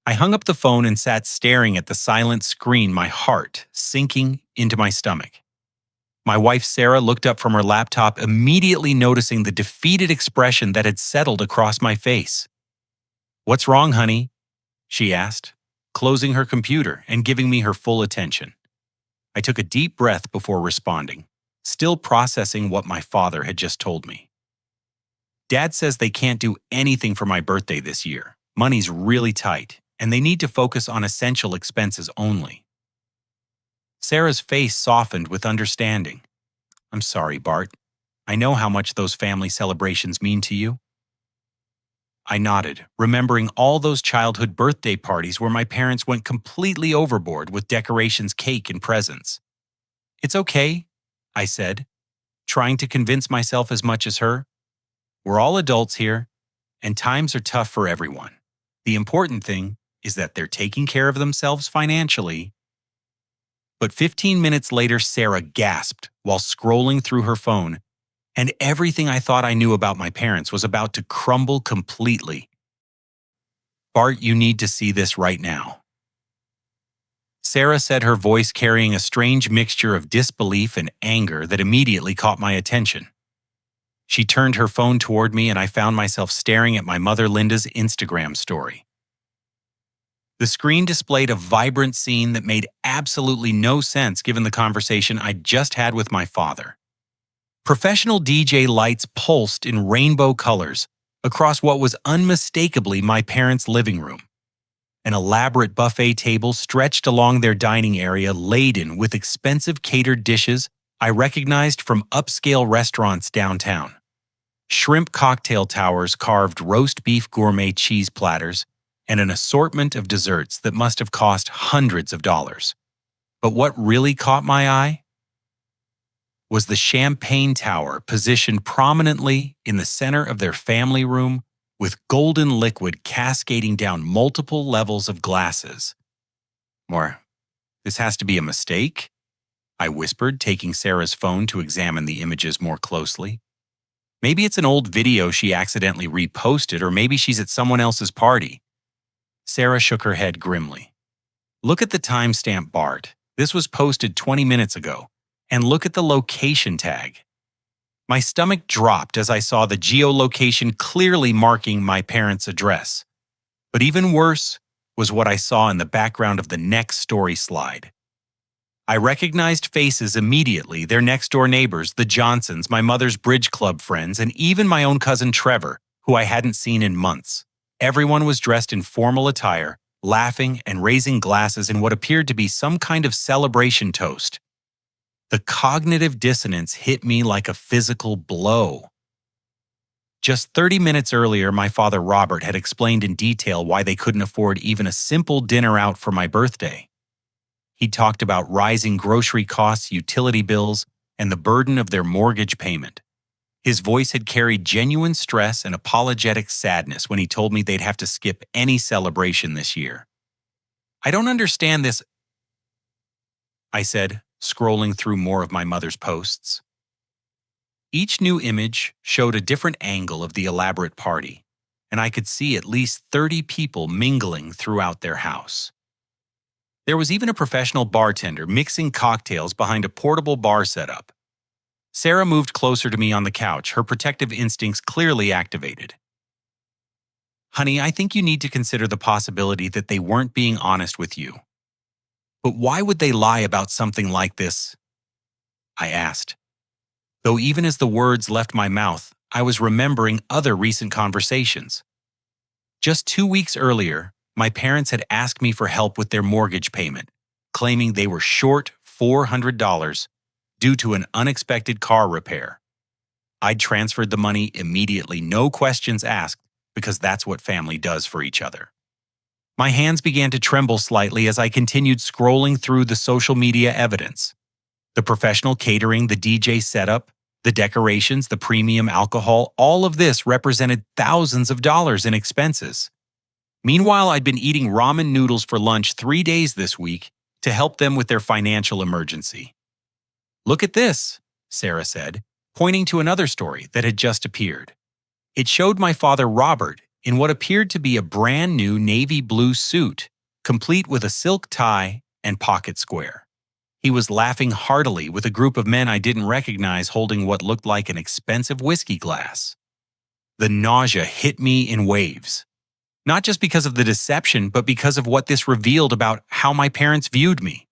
I hung up the phone and sat staring at the silent screen, my heart sinking into my stomach. My wife Sarah looked up from her laptop, immediately noticing the defeated expression that had settled across my face. "What's wrong, honey?" she asked, closing her computer and giving me her full attention. I took a deep breath before responding, still processing what my father had just told me. "Dad says they can't do anything for my birthday this year. Money's really tight, and they need to focus on essential expenses only." Sarah's face softened with understanding. "I'm sorry, Bart. I know how much those family celebrations mean to you." I nodded, remembering all those childhood birthday parties where my parents went completely overboard with decorations, cake, and presents. "It's okay," I said, trying to convince myself as much as her. "We're all adults here, and times are tough for everyone. The important thing is that they're taking care of themselves financially." But 15 minutes later, Sarah gasped while scrolling through her phone, and everything I thought I knew about my parents was about to crumble completely. "Bart, you need to see this right now," Sarah said, her voice carrying a strange mixture of disbelief and anger that immediately caught my attention. She turned her phone toward me, and I found myself staring at my mother Linda's Instagram story. The screen displayed a vibrant scene that made absolutely no sense given the conversation I'd just had with my father. Professional DJ lights pulsed in rainbow colors across what was unmistakably my parents' living room. An elaborate buffet table stretched along their dining area, laden with expensive catered dishes I recognized from upscale restaurants downtown. Shrimp cocktail towers carved roast beef gourmet cheese platters, and an assortment of desserts that must have cost hundreds of dollars. But what really caught my eye was the champagne tower positioned prominently in the center of their family room, with golden liquid cascading down multiple levels of glasses. This has to be a mistake," I whispered, taking Sarah's phone to examine the images more closely. "Maybe it's an old video she accidentally reposted, or maybe she's at someone else's party." Sarah shook her head grimly. "Look at the timestamp, Bart. This was posted 20 minutes ago. And look at the location tag." My stomach dropped as I saw the geolocation clearly marking my parents' address. But even worse was what I saw in the background of the next story slide. I recognized faces immediately, their next-door neighbors, the Johnsons, my mother's bridge club friends, and even my own cousin Trevor, who I hadn't seen in months. Everyone was dressed in formal attire, laughing and raising glasses in what appeared to be some kind of celebration toast. The cognitive dissonance hit me like a physical blow. Just 30 minutes earlier, my father Robert had explained in detail why they couldn't afford even a simple dinner out for my birthday. He talked about rising grocery costs, utility bills, and the burden of their mortgage payment. His voice had carried genuine stress and apologetic sadness when he told me they'd have to skip any celebration this year. "I don't understand this," I said, scrolling through more of my mother's posts. Each new image showed a different angle of the elaborate party, and I could see at least 30 people mingling throughout their house. There was even a professional bartender mixing cocktails behind a portable bar setup. Sarah moved closer to me on the couch, her protective instincts clearly activated. "Honey, I think you need to consider the possibility that they weren't being honest with you." "But why would they lie about something like this?" I asked. Though even as the words left my mouth, I was remembering other recent conversations. Just 2 weeks earlier, my parents had asked me for help with their mortgage payment, claiming they were short $400 due to an unexpected car repair. I'd transferred the money immediately, no questions asked, because that's what family does for each other. My hands began to tremble slightly as I continued scrolling through the social media evidence. The professional catering, the DJ setup, the decorations, the premium alcohol, all of this represented thousands of dollars in expenses. Meanwhile, I'd been eating ramen noodles for lunch 3 days this week to help them with their financial emergency. "Look at this," Sarah said, pointing to another story that had just appeared. It showed my father Robert in what appeared to be a brand new navy blue suit, complete with a silk tie and pocket square. He was laughing heartily with a group of men I didn't recognize holding what looked like an expensive whiskey glass. The nausea hit me in waves. Not just because of the deception, but because of what this revealed about how my parents viewed me.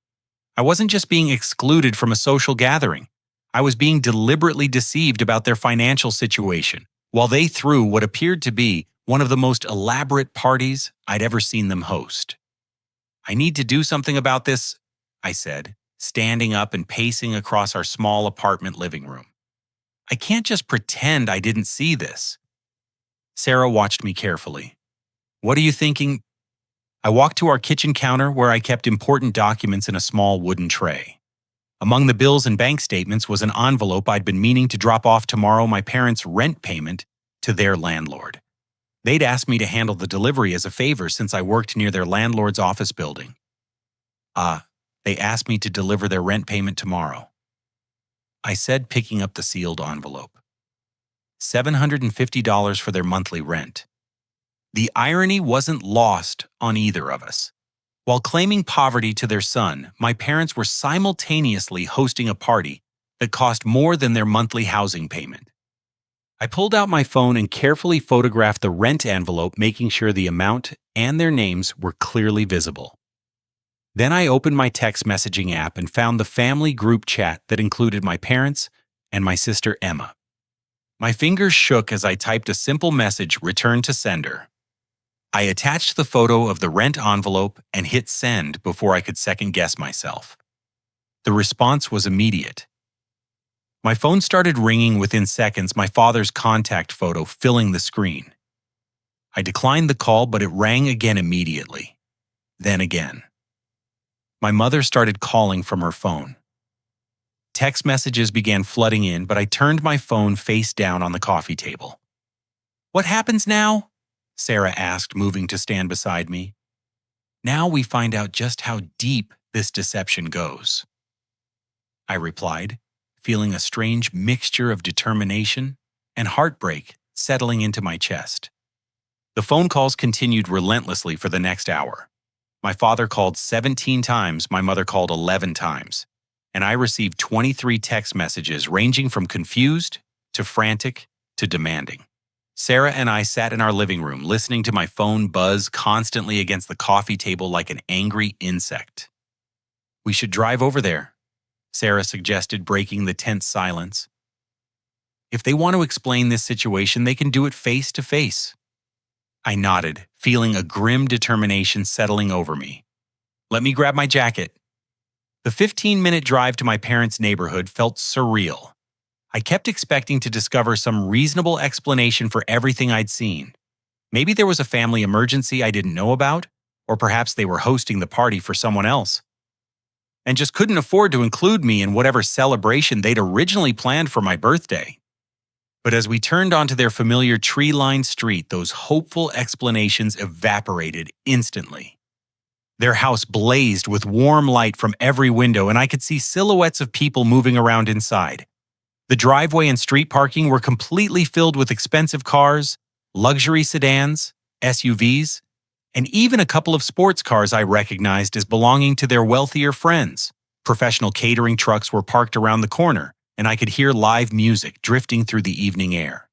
I wasn't just being excluded from a social gathering. I was being deliberately deceived about their financial situation, while they threw what appeared to be one of the most elaborate parties I'd ever seen them host. "I need to do something about this," I said, standing up and pacing across our small apartment living room. "I can't just pretend I didn't see this." Sarah watched me carefully. "What are you thinking?" I walked to our kitchen counter where I kept important documents in a small wooden tray. Among the bills and bank statements was an envelope I'd been meaning to drop off tomorrow my parents' rent payment to their landlord. They'd asked me to handle the delivery as a favor since I worked near their landlord's office building. They asked me to deliver their rent payment tomorrow, I said, picking up the sealed envelope. $750 for their monthly rent. The irony wasn't lost on either of us. While claiming poverty to their son, my parents were simultaneously hosting a party that cost more than their monthly housing payment. I pulled out my phone and carefully photographed the rent envelope, making sure the amount and their names were clearly visible. Then I opened my text messaging app and found the family group chat that included my parents and my sister Emma. My fingers shook as I typed a simple message, "Return to sender." I attached the photo of the rent envelope and hit send before I could second-guess myself. The response was immediate. My phone started ringing within seconds, my father's contact photo filling the screen. I declined the call, but it rang again immediately. Then again. My mother started calling from her phone. Text messages began flooding in, but I turned my phone face down on the coffee table. "What happens now?" Sarah asked, moving to stand beside me. "Now we find out just how deep this deception goes," I replied, feeling a strange mixture of determination and heartbreak settling into my chest. The phone calls continued relentlessly for the next hour. My father called 17 times, my mother called 11 times, and I received 23 text messages ranging from confused to frantic to demanding. Sarah and I sat in our living room listening to my phone buzz constantly against the coffee table like an angry insect. "We should drive over there," Sarah suggested, breaking the tense silence. "If they want to explain this situation, they can do it face to face." I nodded, feeling a grim determination settling over me. "Let me grab my jacket." The 15-minute drive to my parents' neighborhood felt surreal. I kept expecting to discover some reasonable explanation for everything I'd seen. Maybe there was a family emergency I didn't know about, or perhaps they were hosting the party for someone else and just couldn't afford to include me in whatever celebration they'd originally planned for my birthday. But as we turned onto their familiar tree-lined street, those hopeful explanations evaporated instantly. Their house blazed with warm light from every window, and I could see silhouettes of people moving around inside. The driveway and street parking were completely filled with expensive cars, luxury sedans, SUVs, and even a couple of sports cars I recognized as belonging to their wealthier friends. Professional catering trucks were parked around the corner, and I could hear live music drifting through the evening air.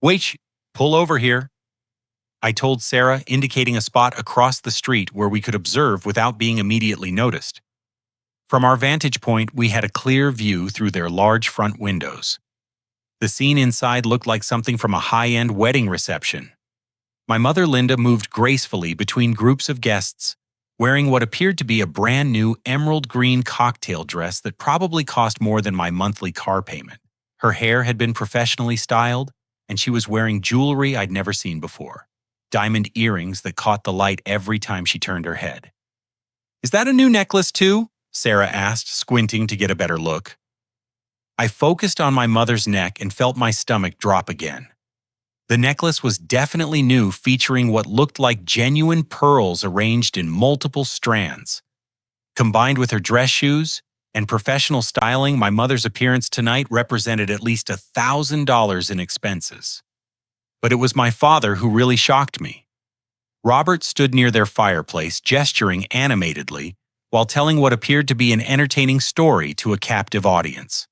"Wait, pull over here," I told Sarah, indicating a spot across the street where we could observe without being immediately noticed. From our vantage point, we had a clear view through their large front windows. The scene inside looked like something from a high-end wedding reception. My mother, Linda, moved gracefully between groups of guests, wearing what appeared to be a brand new emerald green cocktail dress that probably cost more than my monthly car payment. Her hair had been professionally styled, and she was wearing jewelry I'd never seen before. Diamond earrings that caught the light every time she turned her head. "Is that a new necklace too?" Sarah asked, squinting to get a better look. I focused on my mother's neck and felt my stomach drop again. The necklace was definitely new, featuring what looked like genuine pearls arranged in multiple strands. Combined with her dress shoes and professional styling, my mother's appearance tonight represented at least $1,000 in expenses. But it was my father who really shocked me. Robert stood near their fireplace, gesturing animatedly, while telling what appeared to be an entertaining story to a captive audience.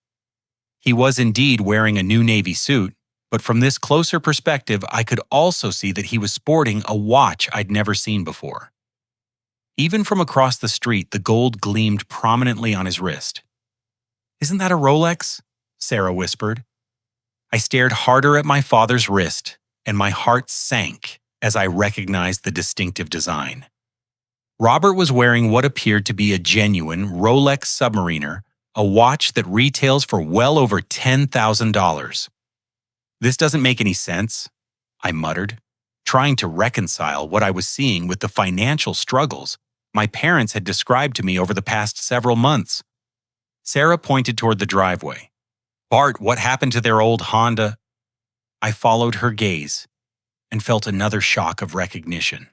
He was indeed wearing a new navy suit, but from this closer perspective, I could also see that he was sporting a watch I'd never seen before. Even from across the street, the gold gleamed prominently on his wrist. "Isn't that a Rolex?" Sarah whispered. I stared harder at my father's wrist, and my heart sank as I recognized the distinctive design. Robert was wearing what appeared to be a genuine Rolex Submariner, a watch that retails for well over $10,000. "This doesn't make any sense," I muttered, trying to reconcile what I was seeing with the financial struggles my parents had described to me over the past several months. Sarah pointed toward the driveway. "Bart, what happened to their old Honda?" I followed her gaze and felt another shock of recognition.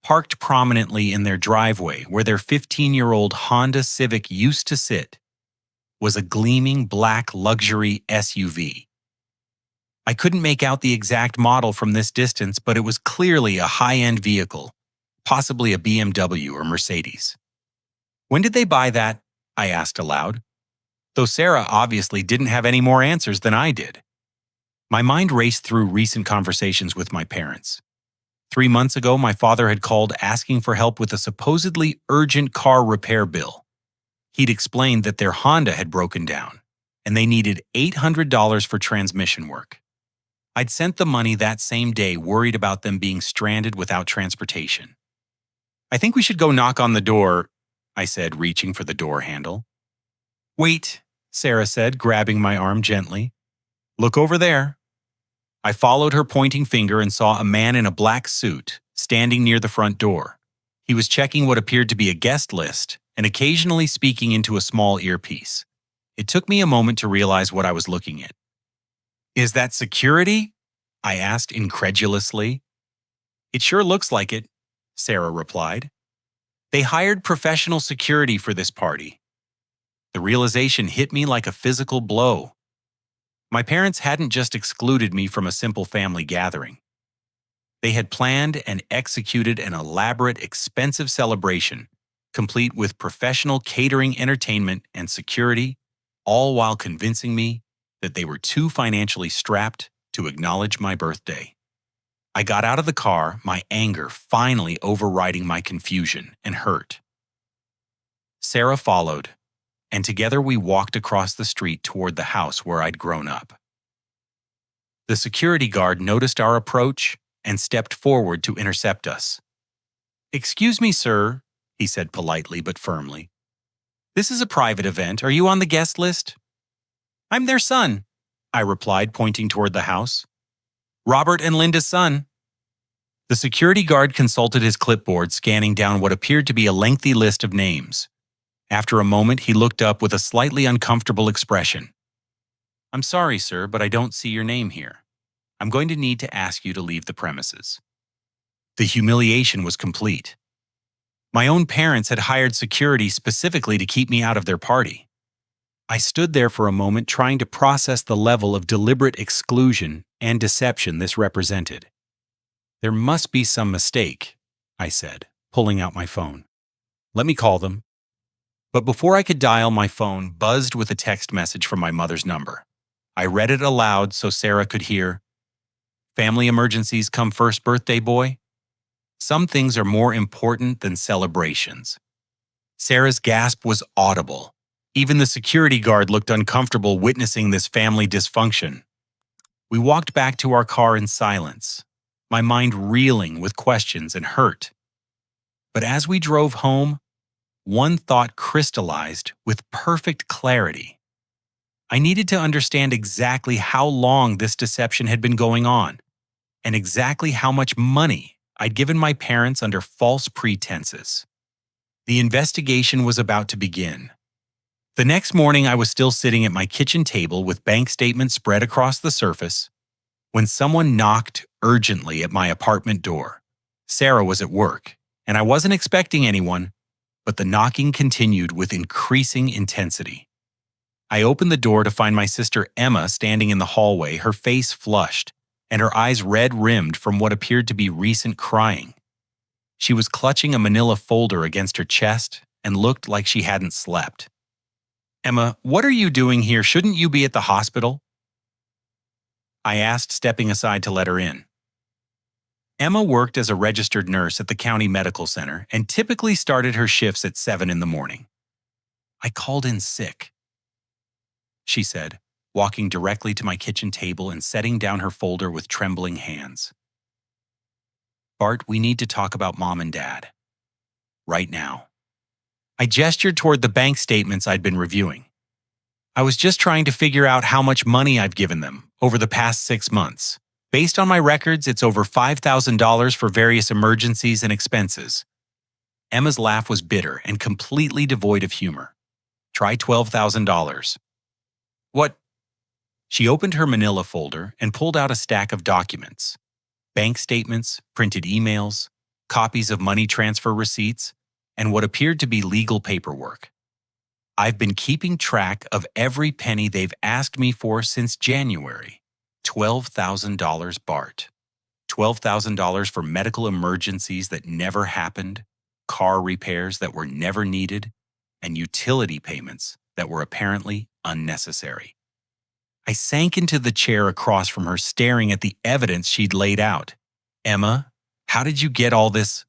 Parked prominently in their driveway, where their 15-year-old Honda Civic used to sit, was a gleaming black luxury SUV. I couldn't make out the exact model from this distance, but it was clearly a high-end vehicle, possibly a BMW or Mercedes. "When did they buy that?" I asked aloud, though Sarah obviously didn't have any more answers than I did. My mind raced through recent conversations with my parents. 3 months ago, my father had called asking for help with a supposedly urgent car repair bill. He'd explained that their Honda had broken down, and they needed $800 for transmission work. I'd sent the money that same day, worried about them being stranded without transportation. "I think we should go knock on the door," I said, reaching for the door handle. "Wait," Sarah said, grabbing my arm gently. "Look over there." I followed her pointing finger and saw a man in a black suit standing near the front door. He was checking what appeared to be a guest list and occasionally speaking into a small earpiece. It took me a moment to realize what I was looking at. "Is that security?" I asked incredulously. "It sure looks like it," Sarah replied. "They hired professional security for this party." The realization hit me like a physical blow. My parents hadn't just excluded me from a simple family gathering. They had planned and executed an elaborate, expensive celebration, complete with professional catering, entertainment, and security, all while convincing me that they were too financially strapped to acknowledge my birthday. I got out of the car, my anger finally overriding my confusion and hurt. Sarah followed, and together we walked across the street toward the house where I'd grown up. The security guard noticed our approach and stepped forward to intercept us. "Excuse me, sir," he said politely but firmly. "This is a private event. Are you on the guest list?" "I'm their son," I replied, pointing toward the house. "Robert and Linda's son." The security guard consulted his clipboard, scanning down what appeared to be a lengthy list of names. After a moment, he looked up with a slightly uncomfortable expression. "I'm sorry, sir, but I don't see your name here. I'm going to need to ask you to leave the premises." The humiliation was complete. My own parents had hired security specifically to keep me out of their party. I stood there for a moment, trying to process the level of deliberate exclusion and deception this represented. "There must be some mistake," I said, pulling out my phone. "Let me call them." But before I could dial, my phone buzzed with a text message from my mother's number. I read it aloud so Sarah could hear. "Family emergencies come first, birthday boy. Some things are more important than celebrations." Sarah's gasp was audible. Even the security guard looked uncomfortable witnessing this family dysfunction. We walked back to our car in silence, my mind reeling with questions and hurt. But as we drove home, one thought crystallized with perfect clarity. I needed to understand exactly how long this deception had been going on, and exactly how much money I'd given my parents under false pretenses. The investigation was about to begin. The next morning, I was still sitting at my kitchen table with bank statements spread across the surface when someone knocked urgently at my apartment door. Sarah was at work, and I wasn't expecting anyone, but the knocking continued with increasing intensity. I opened the door to find my sister Emma standing in the hallway, her face flushed, and her eyes red-rimmed from what appeared to be recent crying. She was clutching a manila folder against her chest and looked like she hadn't slept. "Emma, what are you doing here? Shouldn't you be at the hospital?" I asked, stepping aside to let her in. Emma worked as a registered nurse at the county medical center and typically started her shifts at 7 in the morning. "I called in sick," she said, walking directly to my kitchen table and setting down her folder with trembling hands. "Bart, we need to talk about Mom and Dad. Right now." I gestured toward the bank statements I'd been reviewing. "I was just trying to figure out how much money I've given them over the past 6 months. Based on my records, it's over $5,000 for various emergencies and expenses." Emma's laugh was bitter and completely devoid of humor. "Try $12,000. "What?" She opened her manila folder and pulled out a stack of documents. Bank statements, printed emails, copies of money transfer receipts, and what appeared to be legal paperwork. "I've been keeping track of every penny they've asked me for since January. $12,000, Bart. $12,000 for medical emergencies that never happened, car repairs that were never needed, and utility payments that were apparently unnecessary." I sank into the chair across from her, staring at the evidence she'd laid out. "Emma, how did you get all this?"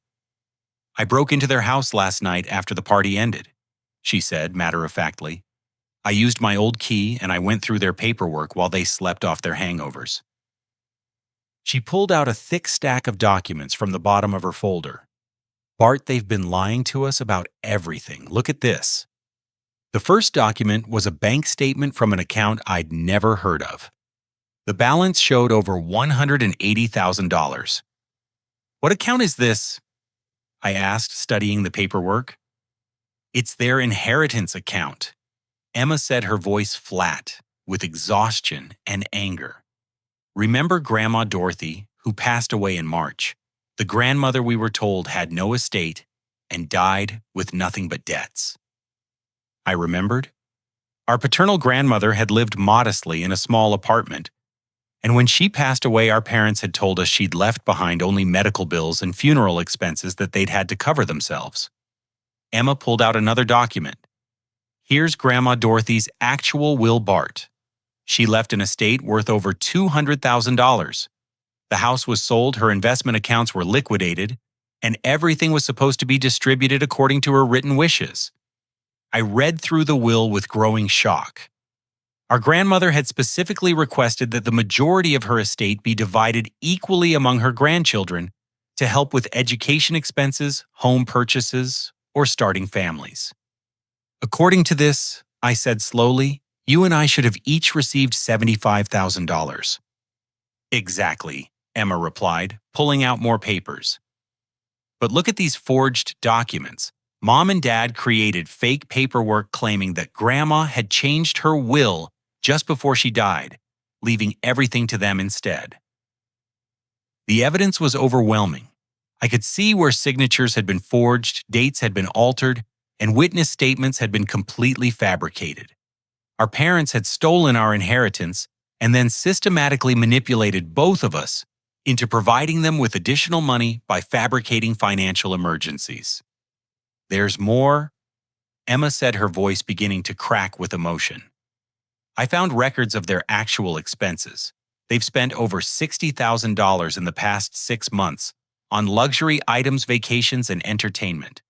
"I broke into their house last night after the party ended," she said matter-of-factly. "I used my old key and I went through their paperwork while they slept off their hangovers." She pulled out a thick stack of documents from the bottom of her folder. "Bart, they've been lying to us about everything. Look at this." The first document was a bank statement from an account I'd never heard of. The balance showed over $180,000. "What account is this?" I asked, studying the paperwork. "It's their inheritance account," Emma said, her voice flat, with exhaustion and anger. "Remember Grandma Dorothy, who passed away in March? The grandmother we were told had no estate and died with nothing but debts." I remembered. Our paternal grandmother had lived modestly in a small apartment, and when she passed away, our parents had told us she'd left behind only medical bills and funeral expenses that they'd had to cover themselves. Emma pulled out another document. "Here's Grandma Dorothy's actual will, Bart. She left an estate worth over $200,000. The house was sold, her investment accounts were liquidated, and everything was supposed to be distributed according to her written wishes." I read through the will with growing shock. Our grandmother had specifically requested that the majority of her estate be divided equally among her grandchildren to help with education expenses, home purchases, or starting families. "According to this," I said slowly, "you and I should have each received $75,000. "Exactly," Emma replied, pulling out more papers. "But look at these forged documents. Mom and Dad created fake paperwork claiming that Grandma had changed her will just before she died, leaving everything to them instead." The evidence was overwhelming. I could see where signatures had been forged, dates had been altered, and witness statements had been completely fabricated. Our parents had stolen our inheritance and then systematically manipulated both of us into providing them with additional money by fabricating financial emergencies. "There's more," Emma said, her voice beginning to crack with emotion. "I found records of their actual expenses. They've spent over $60,000 in the past 6 months on luxury items, vacations, and entertainment.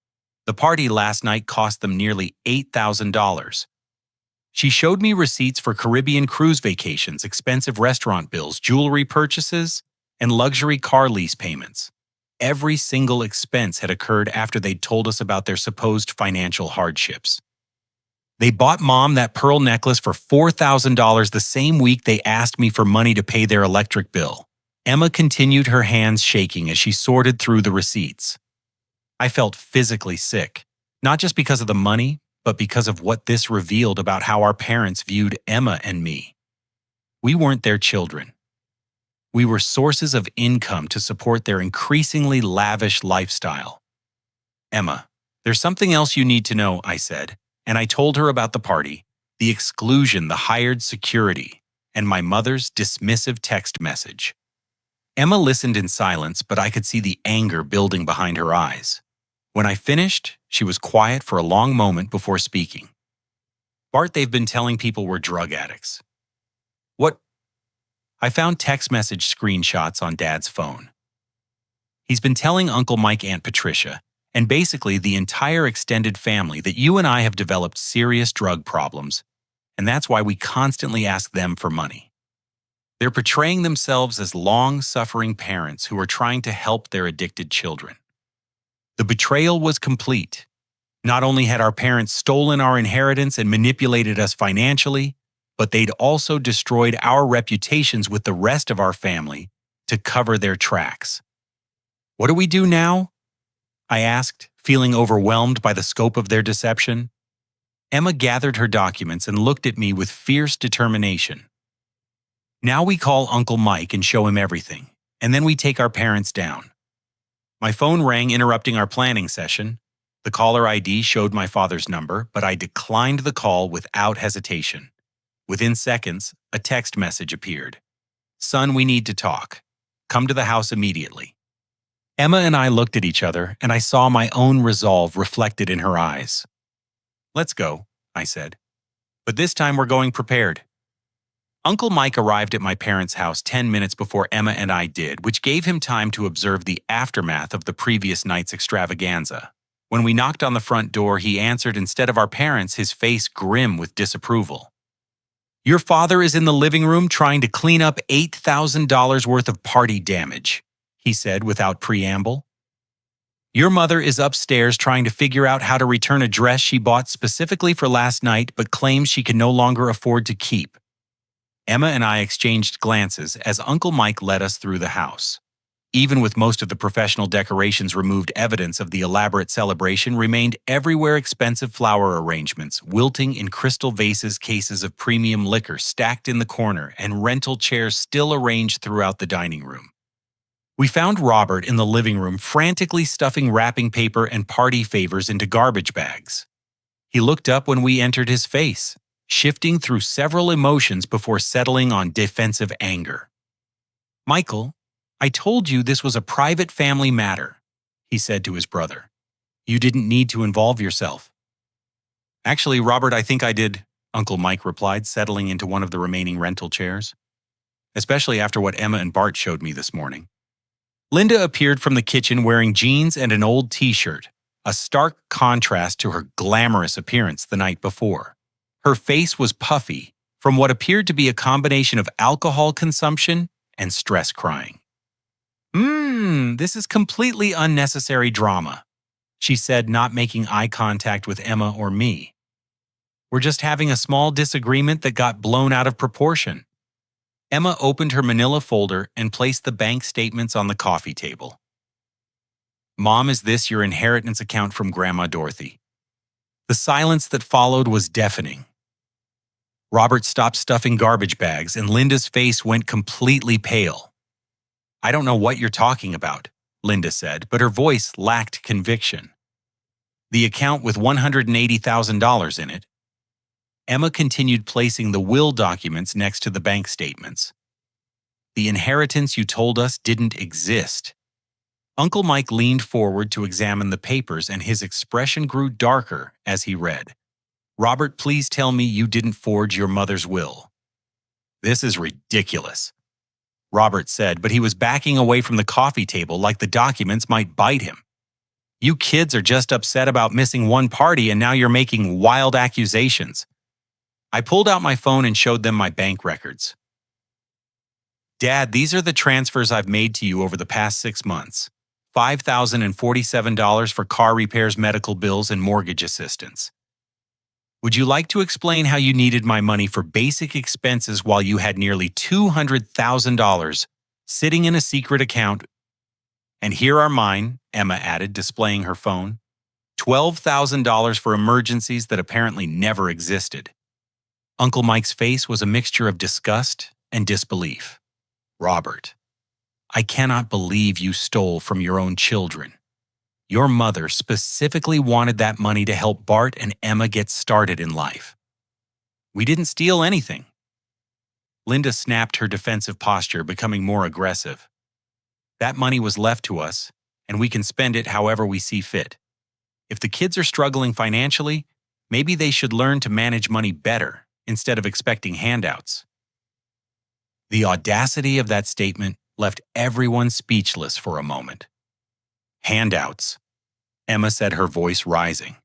The party last night cost them nearly $8,000. She showed me receipts for Caribbean cruise vacations, expensive restaurant bills, jewelry purchases, and luxury car lease payments. Every single expense had occurred after they'd told us about their supposed financial hardships. They bought Mom that pearl necklace for $4,000 the same week they asked me for money to pay their electric bill." Emma continued, her hands shaking as she sorted through the receipts. I felt physically sick, not just because of the money, but because of what this revealed about how our parents viewed Emma and me. We weren't their children. We were sources of income to support their increasingly lavish lifestyle. "Emma, there's something else you need to know," I said, and I told her about the party, the exclusion, the hired security, and my mother's dismissive text message. Emma listened in silence, but I could see the anger building behind her eyes. When I finished, she was quiet for a long moment before speaking. Bart, they've been telling people we're drug addicts. What? I found text message screenshots on Dad's phone. He's been telling Uncle Mike, Aunt Patricia, and basically the entire extended family that you and I have developed serious drug problems, and that's why we constantly ask them for money. They're portraying themselves as long-suffering parents who are trying to help their addicted children. The betrayal was complete. Not only had our parents stolen our inheritance and manipulated us financially, but they'd also destroyed our reputations with the rest of our family to cover their tracks. What do we do now? I asked, feeling overwhelmed by the scope of their deception. Emma gathered her documents and looked at me with fierce determination. Now we call Uncle Mike and show him everything, and then we take our parents down. My phone rang, interrupting our planning session. The caller ID showed my father's number, but I declined the call without hesitation. Within seconds, a text message appeared. "Son, we need to talk. Come to the house immediately." Emma and I looked at each other, and I saw my own resolve reflected in her eyes. "Let's go," I said. "But this time we're going prepared." Uncle Mike arrived at my parents' house 10 minutes before Emma and I did, which gave him time to observe the aftermath of the previous night's extravaganza. When we knocked on the front door, he answered instead of our parents, his face grim with disapproval. "Your father is in the living room trying to clean up $8,000 worth of party damage," he said without preamble. "Your mother is upstairs trying to figure out how to return a dress she bought specifically for last night but claims she can no longer afford to keep." Emma and I exchanged glances as Uncle Mike led us through the house. Even with most of the professional decorations removed, evidence of the elaborate celebration remained everywhere. Expensive flower arrangements, wilting in crystal vases, cases of premium liquor stacked in the corner, and rental chairs still arranged throughout the dining room. We found Robert in the living room frantically stuffing wrapping paper and party favors into garbage bags. He looked up when we entered, his face shifting through several emotions before settling on defensive anger. "Michael, I told you this was a private family matter," he said to his brother. "You didn't need to involve yourself." "Actually, Robert, I think I did," Uncle Mike replied, settling into one of the remaining rental chairs. "Especially after what Emma and Bart showed me this morning." Linda appeared from the kitchen wearing jeans and an old t-shirt, a stark contrast to her glamorous appearance the night before. Her face was puffy from what appeared to be a combination of alcohol consumption and stress crying. This is completely unnecessary drama," she said, not making eye contact with Emma or me. "We're just having a small disagreement that got blown out of proportion." Emma opened her manila folder and placed the bank statements on the coffee table. "Mom, is this your inheritance account from Grandma Dorothy?" The silence that followed was deafening. Robert stopped stuffing garbage bags, and Linda's face went completely pale. "I don't know what you're talking about," Linda said, but her voice lacked conviction. "The account with $180,000 in it." Emma continued placing the will documents next to the bank statements. "The inheritance you told us didn't exist." Uncle Mike leaned forward to examine the papers, and his expression grew darker as he read. "Robert, please tell me you didn't forge your mother's will." "This is ridiculous," Robert said, but he was backing away from the coffee table like the documents might bite him. "You kids are just upset about missing one party, and now you're making wild accusations." I pulled out my phone and showed them my bank records. "Dad, these are the transfers I've made to you over the past 6 months. $5,047 for car repairs, medical bills, and mortgage assistance. Would you like to explain how you needed my money for basic expenses while you had nearly $200,000 sitting in a secret account? And here are mine," Emma added, displaying her phone. $12,000 for emergencies that apparently never existed." Uncle Mike's face was a mixture of disgust and disbelief. "Robert, I cannot believe you stole from your own children. Your mother specifically wanted that money to help Bart and Emma get started in life." "We didn't steal anything." Linda snapped her defensive posture, becoming more aggressive. That money was left to us, and we can spend it however we see fit. If the kids are struggling financially, maybe they should learn to manage money better instead of expecting handouts." The audacity of that statement left everyone speechless for a moment. "Handouts," Emma said, her voice rising.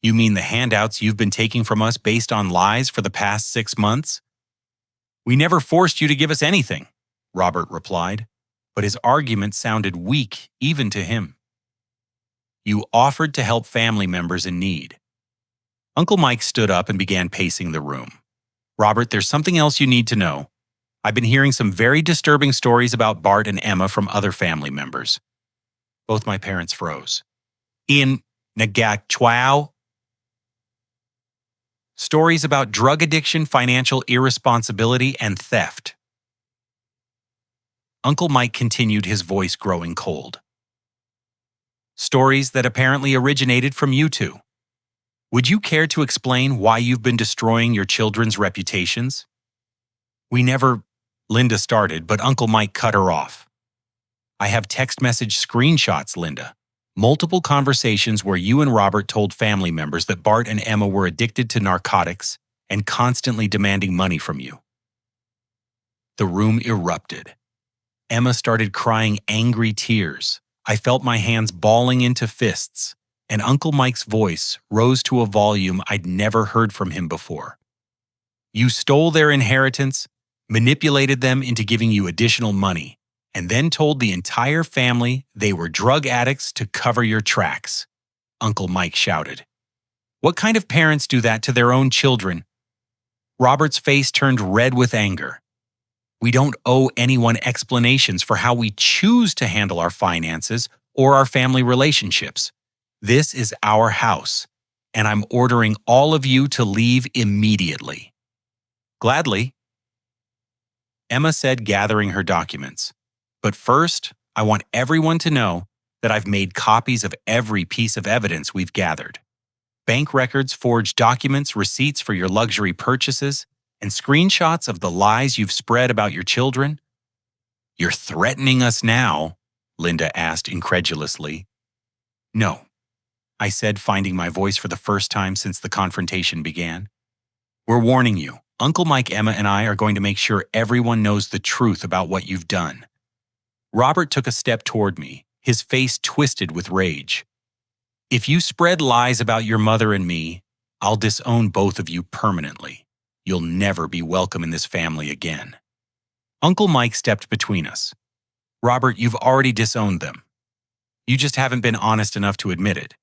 "You mean the handouts you've been taking from us based on lies for the past 6 months?" "We never forced you to give us anything," Robert replied, but his argument sounded weak even to him. "You offered to help family members in need." Uncle Mike stood up and began pacing the room. "Robert, there's something else you need to know. I've been hearing some very disturbing stories about Bart and Emma from other family members." Both my parents froze. "In Nagakchwao?" "Stories about drug addiction, financial irresponsibility, and theft." Uncle Mike continued, his voice growing cold. "Stories that apparently originated from you two. Would you care to explain why you've been destroying your children's reputations?" "We never," Linda started, but Uncle Mike cut her off. "I have text message screenshots, Linda. Multiple conversations where you and Robert told family members that Bart and Emma were addicted to narcotics and constantly demanding money from you." The room erupted. Emma started crying angry tears. I felt my hands balling into fists, and Uncle Mike's voice rose to a volume I'd never heard from him before. "You stole their inheritance, manipulated them into giving you additional money, and then told the entire family they were drug addicts to cover your tracks," Uncle Mike shouted. "What kind of parents do that to their own children?" Robert's face turned red with anger. "We don't owe anyone explanations for how we choose to handle our finances or our family relationships. This is our house, and I'm ordering all of you to leave immediately." "Gladly," Emma said, gathering her documents. "But first, I want everyone to know that I've made copies of every piece of evidence we've gathered. Bank records, forged documents, receipts for your luxury purchases, and screenshots of the lies you've spread about your children." "You're threatening us now?" Linda asked incredulously. "No," I said, finding my voice for the first time since the confrontation began. "We're warning you. Uncle Mike, Emma, and I are going to make sure everyone knows the truth about what you've done." Robert took a step toward me, his face twisted with rage. "If you spread lies about your mother and me, I'll disown both of you permanently. You'll never be welcome in this family again." Uncle Mike stepped between us. "Robert, you've already disowned them. You just haven't been honest enough to admit it."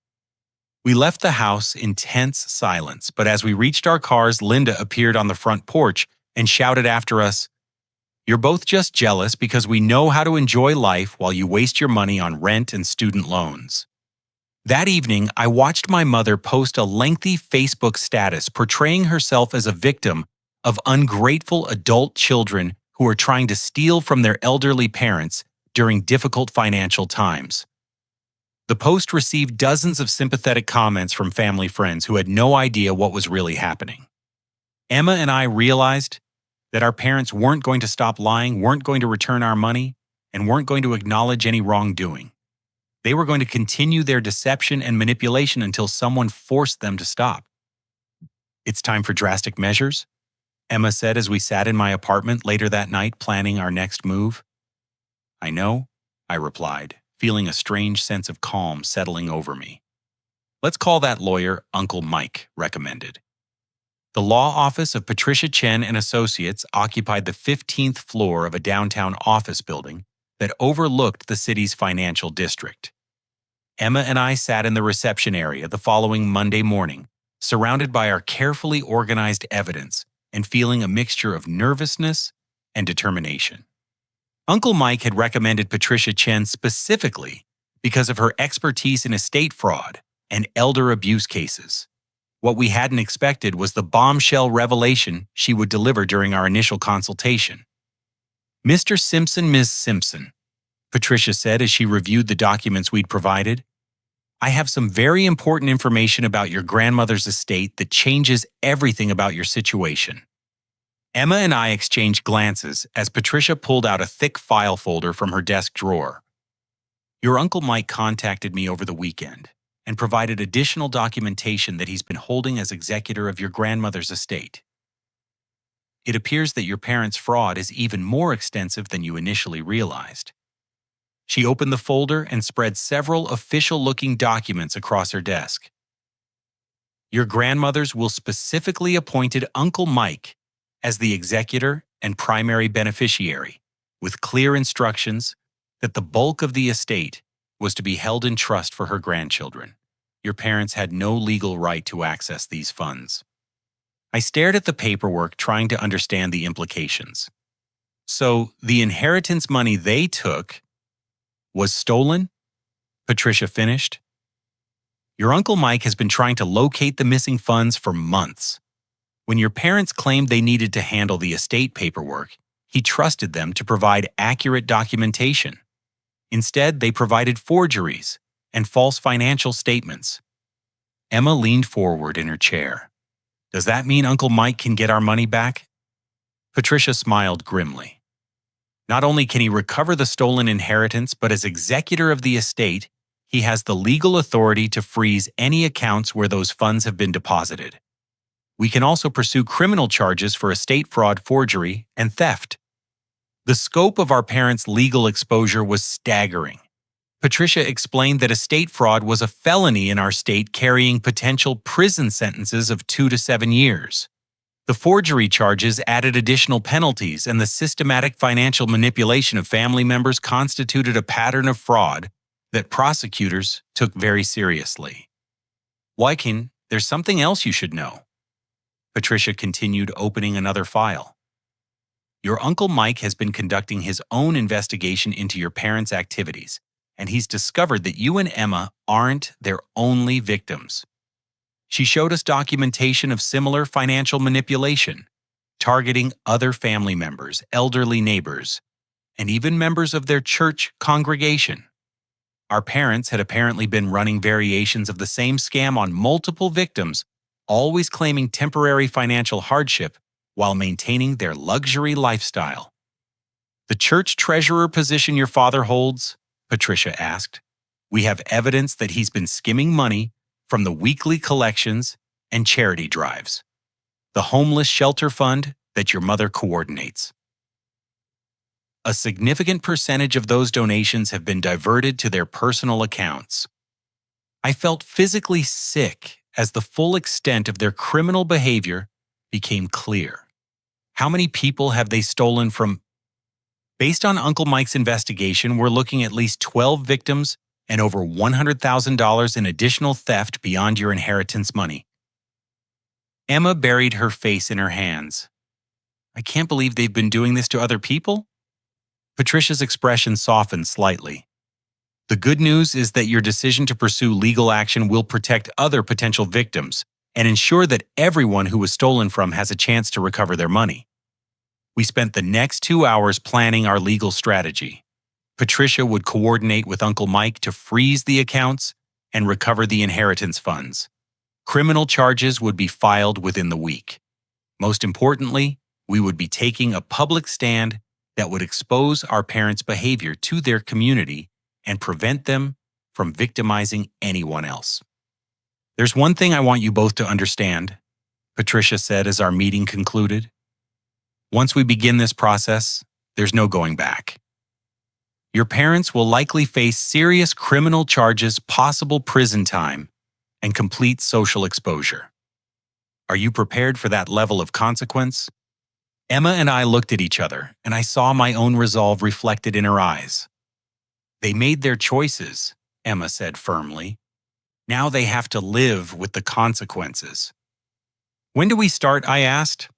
We left the house in tense silence, but as we reached our cars, Linda appeared on the front porch and shouted after us, "You're both just jealous because we know how to enjoy life while you waste your money on rent and student loans." That evening, I watched my mother post a lengthy Facebook status portraying herself as a victim of ungrateful adult children who are trying to steal from their elderly parents during difficult financial times. The post received dozens of sympathetic comments from family friends who had no idea what was really happening. Emma and I realized that our parents weren't going to stop lying, weren't going to return our money, and weren't going to acknowledge any wrongdoing. They were going to continue their deception and manipulation until someone forced them to stop. "It's time for drastic measures," Emma said as we sat in my apartment later that night planning our next move. "I know," I replied, feeling a strange sense of calm settling over me. "Let's call that lawyer Uncle Mike," recommended. The law office of Patricia Chen and Associates occupied the 15th floor of a downtown office building that overlooked the city's financial district. Emma and I sat in the reception area the following Monday morning, surrounded by our carefully organized evidence and feeling a mixture of nervousness and determination. Uncle Mike had recommended Patricia Chen specifically because of her expertise in estate fraud and elder abuse cases. What we hadn't expected was the bombshell revelation she would deliver during our initial consultation. "Mr. Simpson, Ms. Simpson," Patricia said as she reviewed the documents we'd provided, "I have some very important information about your grandmother's estate that changes everything about your situation." Emma and I exchanged glances as Patricia pulled out a thick file folder from her desk drawer. Your Uncle Mike contacted me over the weekend and provided additional documentation that he's been holding as executor of your grandmother's estate. It appears that your parents' fraud is even more extensive than you initially realized. She opened the folder and spread several official-looking documents across her desk. Your grandmother's will specifically appointed Uncle Mike as the executor and primary beneficiary, with clear instructions that the bulk of the estate was to be held in trust for her grandchildren. Your parents had no legal right to access these funds. I stared at the paperwork, trying to understand the implications. So, the inheritance money they took was stolen? Patricia finished. Your Uncle Mike has been trying to locate the missing funds for months. When your parents claimed they needed to handle the estate paperwork, he trusted them to provide accurate documentation. Instead, they provided forgeries and false financial statements. Emma leaned forward in her chair. Does that mean Uncle Mike can get our money back? Patricia smiled grimly. Not only can he recover the stolen inheritance, but as executor of the estate, he has the legal authority to freeze any accounts where those funds have been deposited. We can also pursue criminal charges for estate fraud, forgery, and theft. The scope of our parents' legal exposure was staggering. Patricia explained that estate fraud was a felony in our state, carrying potential prison sentences of 2 to 7 years. The forgery charges added additional penalties, and the systematic financial manipulation of family members constituted a pattern of fraud that prosecutors took very seriously. Wykin, there's something else you should know. Patricia continued, opening another file. Your Uncle Mike has been conducting his own investigation into your parents' activities, and he's discovered that you and Emma aren't their only victims. She showed us documentation of similar financial manipulation, targeting other family members, elderly neighbors, and even members of their church congregation. Our parents had apparently been running variations of the same scam on multiple victims, always claiming temporary financial hardship while maintaining their luxury lifestyle. The church treasurer position your father holds? Patricia asked. We have evidence that he's been skimming money from the weekly collections and charity drives, the homeless shelter fund that your mother coordinates. A significant percentage of those donations have been diverted to their personal accounts. I felt physically sick as the full extent of their criminal behavior became clear. How many people have they stolen from? Based on Uncle Mike's investigation, we're looking at least 12 victims and over $100,000 in additional theft beyond your inheritance money. Emma buried her face in her hands. I can't believe they've been doing this to other people. Patricia's expression softened slightly. The good news is that your decision to pursue legal action will protect other potential victims and ensure that everyone who was stolen from has a chance to recover their money. We spent the next 2 hours planning our legal strategy. Patricia would coordinate with Uncle Mike to freeze the accounts and recover the inheritance funds. Criminal charges would be filed within the week. Most importantly, we would be taking a public stand that would expose our parents' behavior to their community and prevent them from victimizing anyone else. There's one thing I want you both to understand, Patricia said as our meeting concluded. Once we begin this process, there's no going back. Your parents will likely face serious criminal charges, possible prison time, and complete social exposure. Are you prepared for that level of consequence? Emma and I looked at each other, and I saw my own resolve reflected in her eyes. They made their choices, Emma said firmly. Now they have to live with the consequences. When do we start? I asked.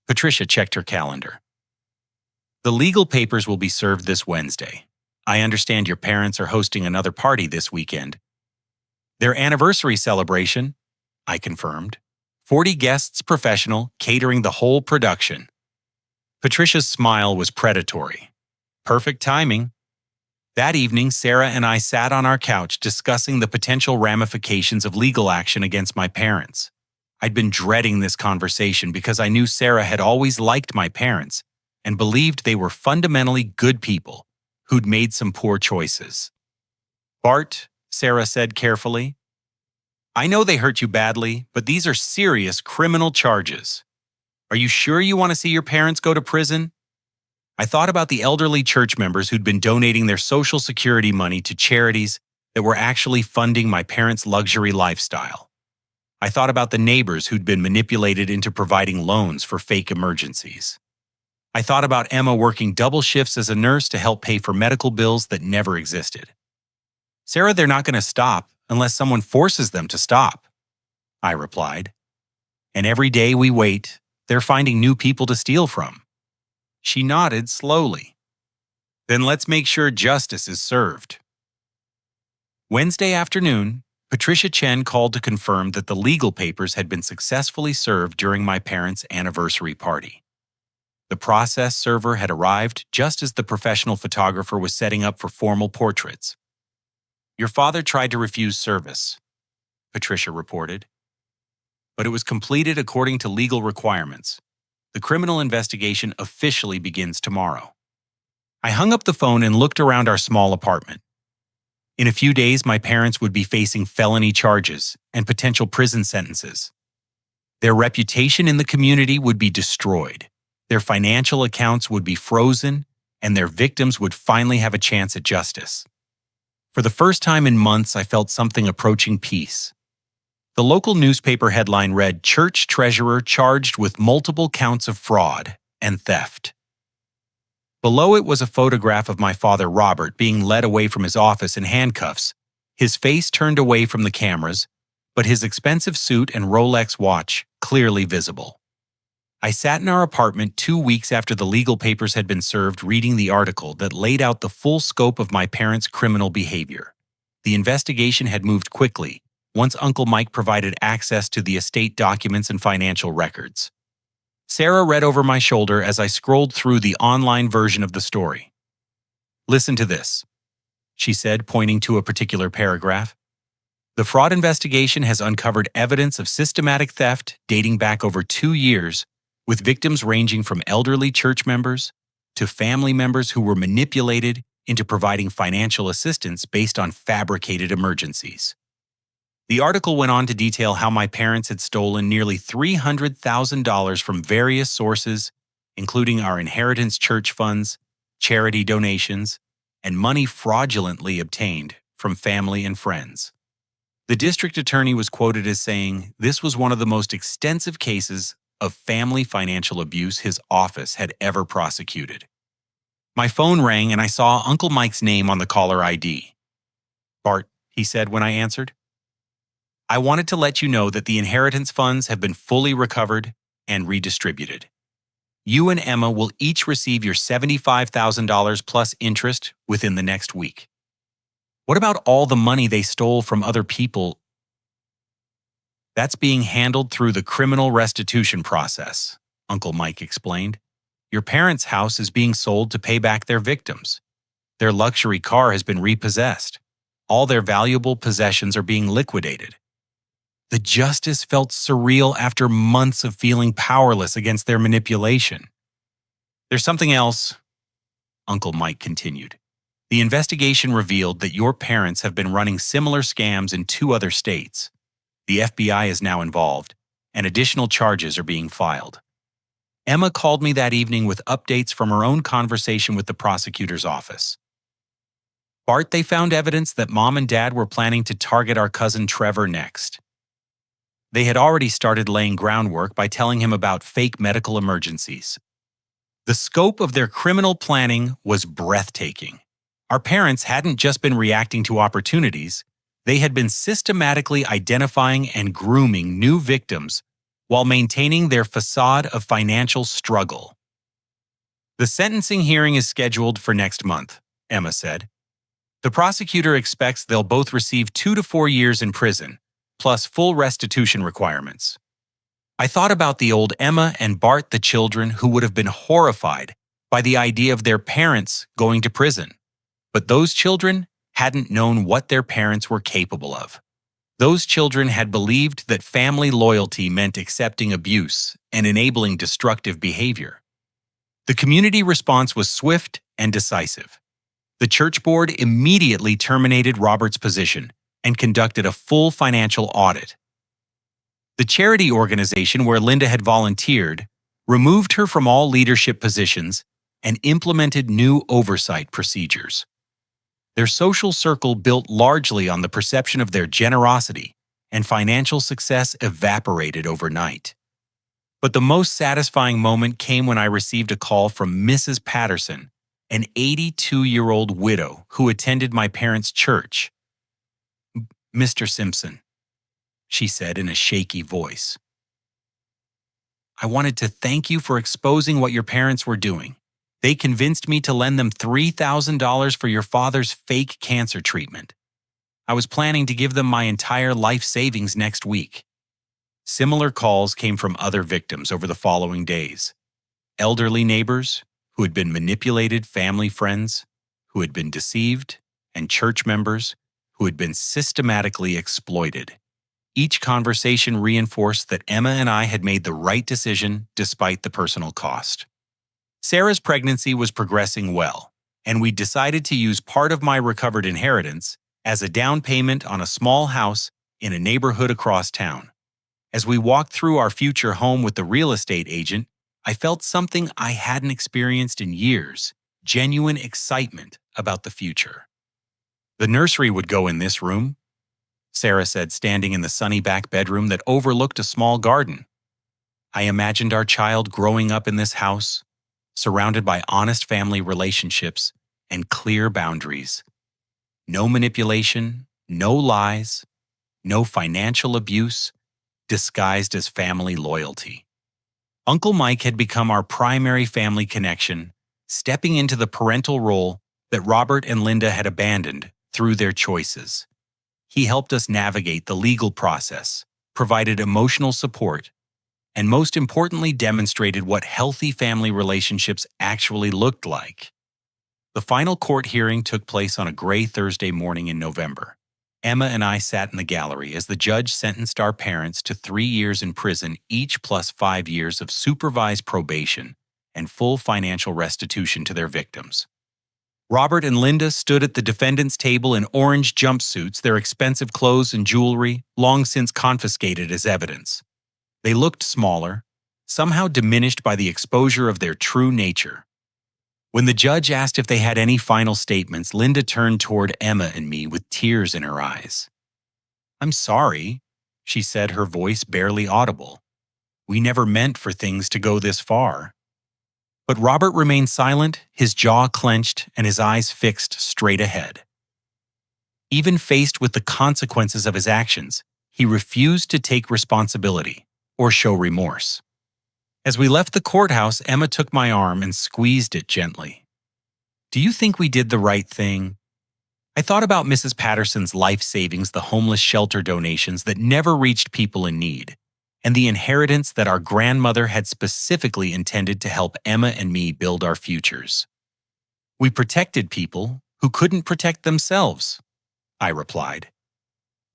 Patricia checked her calendar. The legal papers will be served this Wednesday. I understand your parents are hosting another party this weekend. Their anniversary celebration, I confirmed. 40 guests, professional, catering the whole production. Patricia's smile was predatory. Perfect timing. That evening, Sarah and I sat on our couch discussing the potential ramifications of legal action against my parents. I'd been dreading this conversation because I knew Sarah had always liked my parents and believed they were fundamentally good people who'd made some poor choices. Bart, Sarah said carefully, I know they hurt you badly, but these are serious criminal charges. Are you sure you want to see your parents go to prison? I thought about the elderly church members who'd been donating their Social Security money to charities that were actually funding my parents' luxury lifestyle. I thought about the neighbors who'd been manipulated into providing loans for fake emergencies. I thought about Emma working double shifts as a nurse to help pay for medical bills that never existed. Sarah, they're not going to stop unless someone forces them to stop, I replied. And every day we wait, they're finding new people to steal from. She nodded slowly. Then let's make sure justice is served. Wednesday afternoon, Patricia Chen called to confirm that the legal papers had been successfully served during my parents' anniversary party. The process server had arrived just as the professional photographer was setting up for formal portraits. Your father tried to refuse service, Patricia reported. But it was completed according to legal requirements. The criminal investigation officially begins tomorrow. I hung up the phone and looked around our small apartment. In a few days, my parents would be facing felony charges and potential prison sentences. Their reputation in the community would be destroyed. Their financial accounts would be frozen, and their victims would finally have a chance at justice. For the first time in months, I felt something approaching peace. The local newspaper headline read, "Church treasurer charged with multiple counts of fraud and theft." Below it was a photograph of my father Robert being led away from his office in handcuffs, his face turned away from the cameras, but his expensive suit and Rolex watch clearly visible. I sat in our apartment 2 weeks after the legal papers had been served reading the article that laid out the full scope of my parents' criminal behavior. The investigation had moved quickly once Uncle Mike provided access to the estate documents and financial records. Sarah read over my shoulder as I scrolled through the online version of the story. "Listen to this," she said, pointing to a particular paragraph. "The fraud investigation has uncovered evidence of systematic theft dating back over 2 years, with victims ranging from elderly church members to family members who were manipulated into providing financial assistance based on fabricated emergencies." The article went on to detail how my parents had stolen nearly $300,000 from various sources, including our inheritance church funds, charity donations, and money fraudulently obtained from family and friends. The district attorney was quoted as saying this was one of the most extensive cases of family financial abuse his office had ever prosecuted. My phone rang and I saw Uncle Mike's name on the caller ID. "Bart," he said when I answered, "I wanted to let you know that the inheritance funds have been fully recovered and redistributed. You and Emma will each receive your $75,000 plus interest within the next week." "What about all the money they stole from other people?" "That's being handled through the criminal restitution process," Uncle Mike explained. "Your parents' house is being sold to pay back their victims. Their luxury car has been repossessed. All their valuable possessions are being liquidated." The justice felt surreal after months of feeling powerless against their manipulation. "There's something else," Uncle Mike continued. "The investigation revealed that your parents have been running similar scams in 2 other states. The FBI is now involved, and additional charges are being filed." Emma called me that evening with updates from her own conversation with the prosecutor's office. "Bart, they found evidence that Mom and Dad were planning to target our cousin Trevor next. They had already started laying groundwork by telling him about fake medical emergencies. The scope of their criminal planning was breathtaking. Our parents hadn't just been reacting to opportunities, they had been systematically identifying and grooming new victims while maintaining their facade of financial struggle. "The sentencing hearing is scheduled for next month," Emma said. "The prosecutor expects they'll both receive 2 to 4 years in prison, plus full restitution requirements." I thought about the old Emma and Bart, the children, who would have been horrified by the idea of their parents going to prison. But those children hadn't known what their parents were capable of. Those children had believed that family loyalty meant accepting abuse and enabling destructive behavior. The community response was swift and decisive. The church board immediately terminated Robert's position and conducted a full financial audit. The charity organization where Linda had volunteered removed her from all leadership positions and implemented new oversight procedures. Their social circle built largely on the perception of their generosity, and financial success evaporated overnight. But the most satisfying moment came when I received a call from Mrs. Patterson, an 82-year-old widow who attended my parents' church. "Mr. Simpson," she said in a shaky voice, "I wanted to thank you for exposing what your parents were doing. They convinced me to lend them $3,000 for your father's fake cancer treatment. I was planning to give them my entire life savings next week." Similar calls came from other victims over the following days. Elderly neighbors who had been manipulated, family friends who had been deceived, and church members who had been systematically exploited. Each conversation reinforced that Emma and I had made the right decision despite the personal cost. Sarah's pregnancy was progressing well, and we decided to use part of my recovered inheritance as a down payment on a small house in a neighborhood across town. As we walked through our future home with the real estate agent, I felt something I hadn't experienced in years: genuine excitement about the future. "The nursery would go in this room," Sarah said, standing in the sunny back bedroom that overlooked a small garden. I imagined our child growing up in this house, surrounded by honest family relationships and clear boundaries. No manipulation, no lies, no financial abuse, disguised as family loyalty. Uncle Mike had become our primary family connection, stepping into the parental role that Robert and Linda had abandoned through their choices. He helped us navigate the legal process, provided emotional support, and most importantly demonstrated what healthy family relationships actually looked like. The final court hearing took place on a gray Thursday morning in November. Emma and I sat in the gallery as the judge sentenced our parents to 3 years in prison, each plus 5 years of supervised probation and full financial restitution to their victims. Robert and Linda stood at the defendant's table in orange jumpsuits, their expensive clothes and jewelry long since confiscated as evidence. They looked smaller, somehow diminished by the exposure of their true nature. When the judge asked if they had any final statements, Linda turned toward Emma and me with tears in her eyes. "I'm sorry," she said, her voice barely audible. "We never meant for things to go this far." But Robert remained silent, his jaw clenched and his eyes fixed straight ahead. Even faced with the consequences of his actions, he refused to take responsibility or show remorse. As we left the courthouse, Emma took my arm and squeezed it gently. "Do you think we did the right thing?" I thought about Mrs. Patterson's life savings, the homeless shelter donations that never reached people in need, and the inheritance that our grandmother had specifically intended to help Emma and me build our futures. "We protected people who couldn't protect themselves," I replied.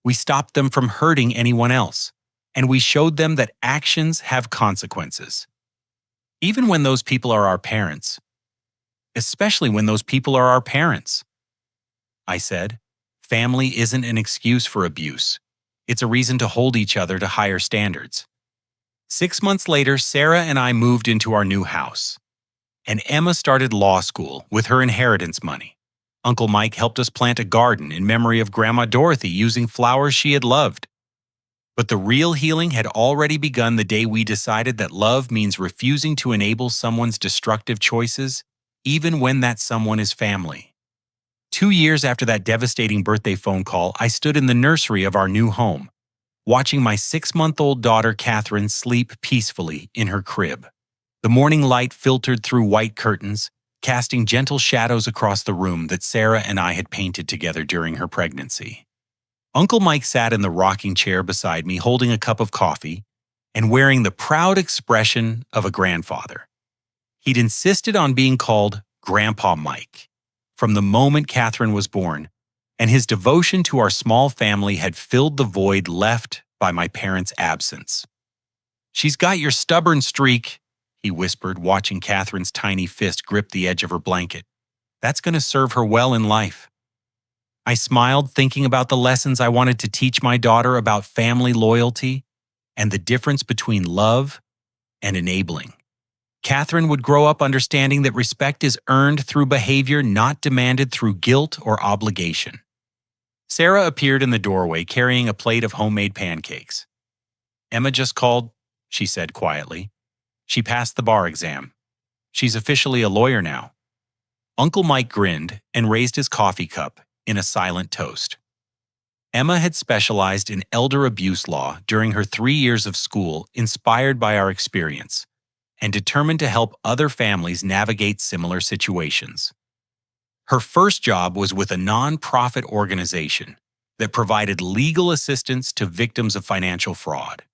"We stopped them from hurting anyone else, and we showed them that actions have consequences. Even when those people are our parents. Especially when those people are our parents." I said, "Family isn't an excuse for abuse. It's a reason to hold each other to higher standards." 6 months later, Sarah and I moved into our new house, and Emma started law school with her inheritance money. Uncle Mike helped us plant a garden in memory of Grandma Dorothy using flowers she had loved. But the real healing had already begun the day we decided that love means refusing to enable someone's destructive choices, even when that someone is family. 2 years after that devastating birthday phone call, I stood in the nursery of our new home, watching my 6-month-old daughter Catherine sleep peacefully in her crib. The morning light filtered through white curtains, casting gentle shadows across the room that Sarah and I had painted together during her pregnancy. Uncle Mike sat in the rocking chair beside me, holding a cup of coffee and wearing the proud expression of a grandfather. He'd insisted on being called Grandpa Mike from the moment Catherine was born, and his devotion to our small family had filled the void left by my parents' absence. "She's got your stubborn streak," he whispered, watching Catherine's tiny fist grip the edge of her blanket. That's going to serve her well in life. I smiled, thinking about the lessons I wanted to teach my daughter about family loyalty and the difference between love and enabling. Catherine would grow up understanding that respect is earned through behavior, not demanded through guilt or obligation. Sarah appeared in the doorway carrying a plate of homemade pancakes. "Emma just called," she said quietly. "She passed the bar exam. She's officially a lawyer now." Uncle Mike grinned and raised his coffee cup in a silent toast. Emma had specialized in elder abuse law during her 3 years of school, inspired by our experience, and determined to help other families navigate similar situations. Her first job was with a nonprofit organization that provided legal assistance to victims of financial fraud.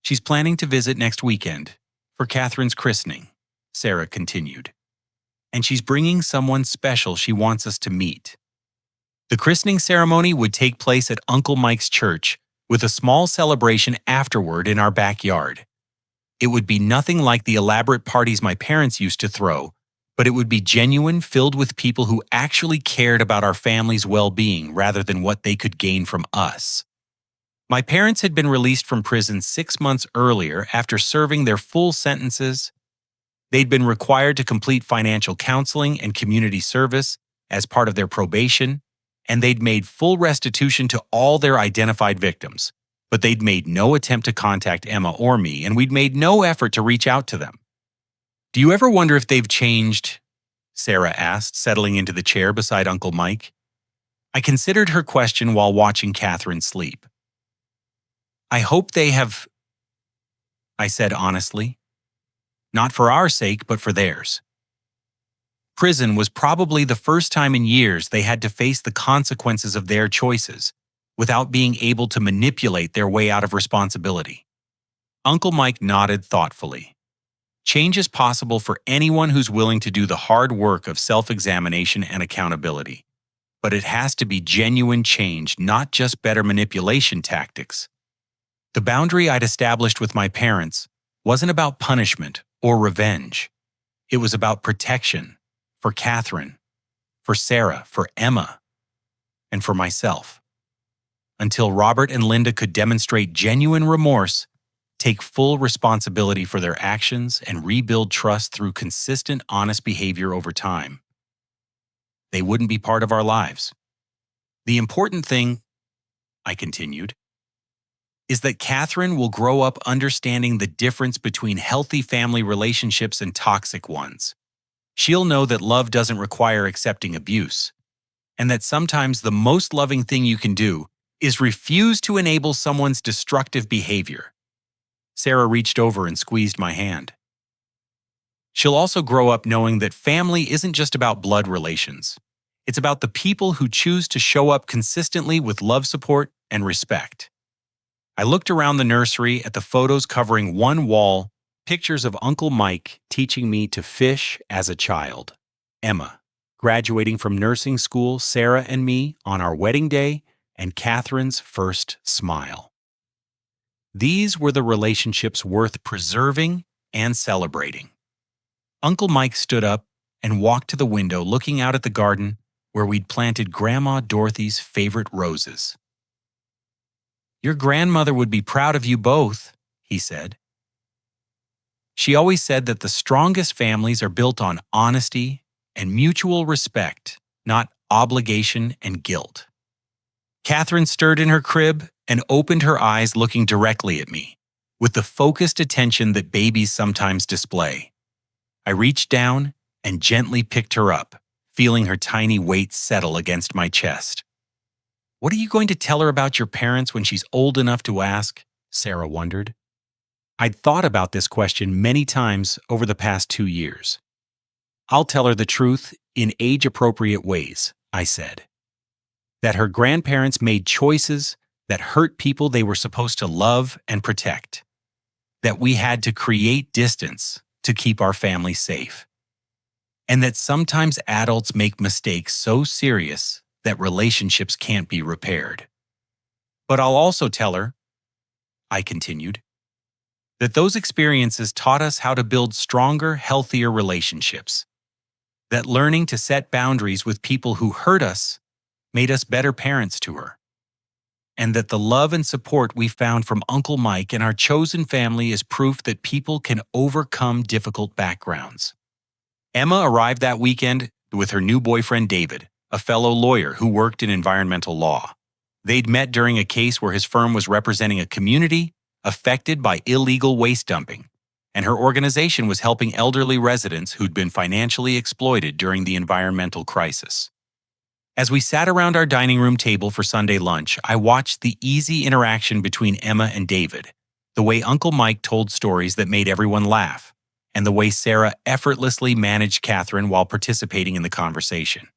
"She's planning to visit next weekend for Catherine's christening," Sarah continued. "And she's bringing someone special she wants us to meet." The christening ceremony would take place at Uncle Mike's church, with a small celebration afterward in our backyard. It would be nothing like the elaborate parties my parents used to throw, but it would be genuine, filled with people who actually cared about our family's well-being rather than what they could gain from us. My parents had been released from prison 6 months earlier after serving their full sentences. They'd been required to complete financial counseling and community service as part of their probation, and they'd made full restitution to all their identified victims. But they'd made no attempt to contact Emma or me, and we'd made no effort to reach out to them. "Do you ever wonder if they've changed?" Sarah asked, settling into the chair beside Uncle Mike. I considered her question while watching Catherine sleep. "I hope they have," I said honestly. "Not for our sake, but for theirs." Prison was probably the first time in years they had to face the consequences of their choices, without being able to manipulate their way out of responsibility. Uncle Mike nodded thoughtfully. "Change is possible for anyone who's willing to do the hard work of self-examination and accountability. But it has to be genuine change, not just better manipulation tactics." The boundary I'd established with my parents wasn't about punishment or revenge. It was about protection for Catherine, for Sarah, for Emma, and for myself. Until Robert and Linda could demonstrate genuine remorse, take full responsibility for their actions, and rebuild trust through consistent, honest behavior over time, they wouldn't be part of our lives. "The important thing," I continued, "is that Catherine will grow up understanding the difference between healthy family relationships and toxic ones. She'll know that love doesn't require accepting abuse, and that sometimes the most loving thing you can do is refuse to enable someone's destructive behavior." Sarah reached over and squeezed my hand. "She'll also grow up knowing that family isn't just about blood relations. It's about the people who choose to show up consistently with love, support, and respect." I looked around the nursery at the photos covering one wall, pictures of Uncle Mike teaching me to fish as a child, Emma graduating from nursing school, Sarah and me on our wedding day, and Catherine's first smile. These were the relationships worth preserving and celebrating. Uncle Mike stood up and walked to the window, looking out at the garden where we'd planted Grandma Dorothy's favorite roses. "Your grandmother would be proud of you both," he said. "She always said that the strongest families are built on honesty and mutual respect, not obligation and guilt." Catherine stirred in her crib and opened her eyes, looking directly at me, with the focused attention that babies sometimes display. I reached down and gently picked her up, feeling her tiny weight settle against my chest. "What are you going to tell her about your parents when she's old enough to ask?" Sarah wondered. I'd thought about this question many times over the past 2 years. "I'll tell her the truth in age-appropriate ways," I said. That her grandparents made choices that hurt people they were supposed to love and protect. That we had to create distance to keep our family safe. And that sometimes adults make mistakes so serious that relationships can't be repaired. "But I'll also tell her," I continued, "that those experiences taught us how to build stronger, healthier relationships. that learning to set boundaries with people who hurt us made us better parents to her, and that the love and support we found from Uncle Mike and our chosen family is proof that people can overcome difficult backgrounds. Emma arrived that weekend with her new boyfriend David, a fellow lawyer who worked in environmental law. They'd met during a case where his firm was representing a community affected by illegal waste dumping, and her organization was helping elderly residents who'd been financially exploited during the environmental crisis. As we sat around our dining room table for Sunday lunch, I watched the easy interaction between Emma and David, the way Uncle Mike told stories that made everyone laugh, and the way Sarah effortlessly managed Catherine while participating in the conversation.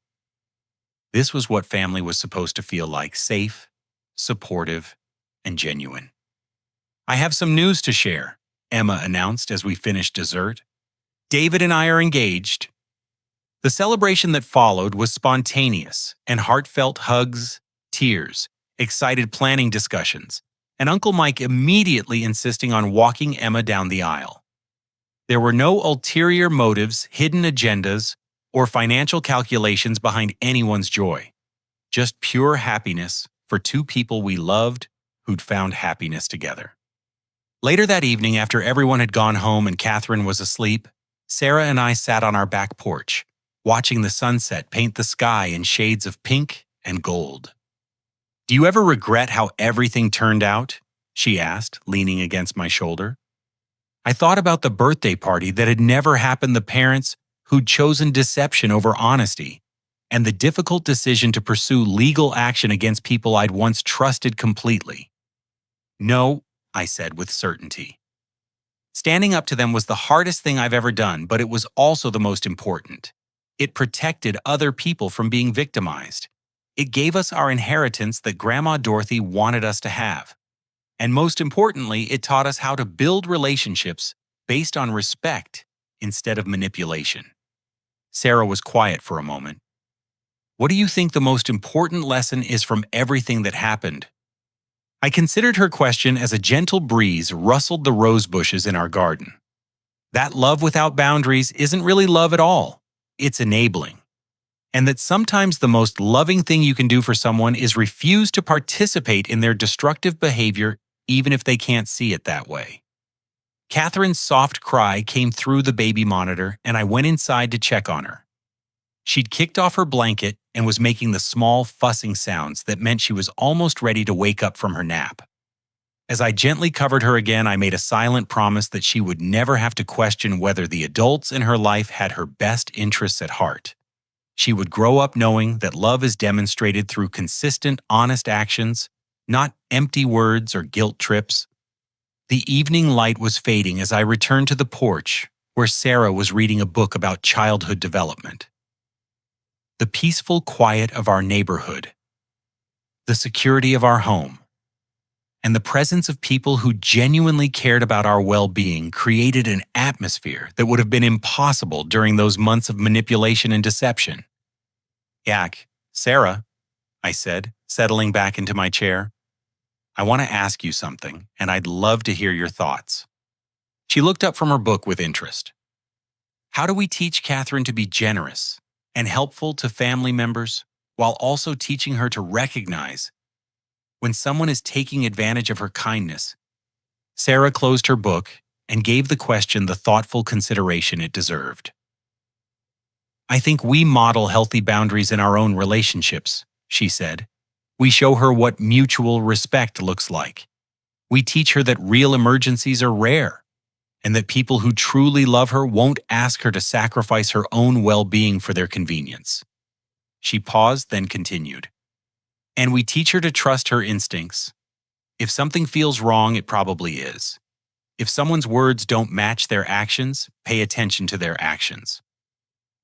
This was what family was supposed to feel like: safe, supportive, and genuine. "I have some news to share," Emma announced as we finished dessert. "David and I are engaged." The celebration that followed was spontaneous, and heartfelt hugs, tears, excited planning discussions, and Uncle Mike immediately insisting on walking Emma down the aisle. There were no ulterior motives, hidden agendas, or financial calculations behind anyone's joy. Just pure happiness for two people we loved who'd found happiness together. Later that evening, after everyone had gone home and Catherine was asleep, Sarah and I sat on our back porch, watching the sunset paint the sky in shades of pink and gold. "Do you ever regret how everything turned out?" she asked, leaning against my shoulder. I thought about the birthday party that had never happened, the parents who'd chosen deception over honesty, and the difficult decision to pursue legal action against people I'd once trusted completely. "No," I said with certainty. Standing up to them was the hardest thing I've ever done, but it was also the most important. It protected other people from being victimized. It gave us our inheritance that Grandma Dorothy wanted us to have. And most importantly, it taught us how to build relationships based on respect instead of manipulation. Sarah was quiet for a moment. "What do you think the most important lesson is from everything that happened?" I considered her question as a gentle breeze rustled the rose bushes in our garden. That love without boundaries isn't really love at all. It's enabling. And that sometimes the most loving thing you can do for someone is refuse to participate in their destructive behavior even if they can't see it that way. Catherine's soft cry came through the baby monitor, and I went inside to check on her. She'd kicked off her blanket and was making the small fussing sounds that meant she was almost ready to wake up from her nap. As I gently covered her again, I made a silent promise that she would never have to question whether the adults in her life had her best interests at heart. She would grow up knowing that love is demonstrated through consistent, honest actions, not empty words or guilt trips. The evening light was fading as I returned to the porch, where Sarah was reading a book about childhood development. The peaceful quiet of our neighborhood, the security of our home, and the presence of people who genuinely cared about our well-being created an atmosphere that would have been impossible during those months of manipulation and deception. "Yak, Sarah," I said, settling back into my chair. "I want to ask you something, and I'd love to hear your thoughts." She looked up from her book with interest. "How do we teach Catherine to be generous and helpful to family members while also teaching her to recognize when someone is taking advantage of her kindness?" Sarah closed her book and gave the question the thoughtful consideration it deserved. "I think we model healthy boundaries in our own relationships," she said. "We show her what mutual respect looks like. We teach her that real emergencies are rare, and that people who truly love her won't ask her to sacrifice her own well-being for their convenience." She paused, then continued. "And we teach her to trust her instincts. If something feels wrong, it probably is. If someone's words don't match their actions, pay attention to their actions."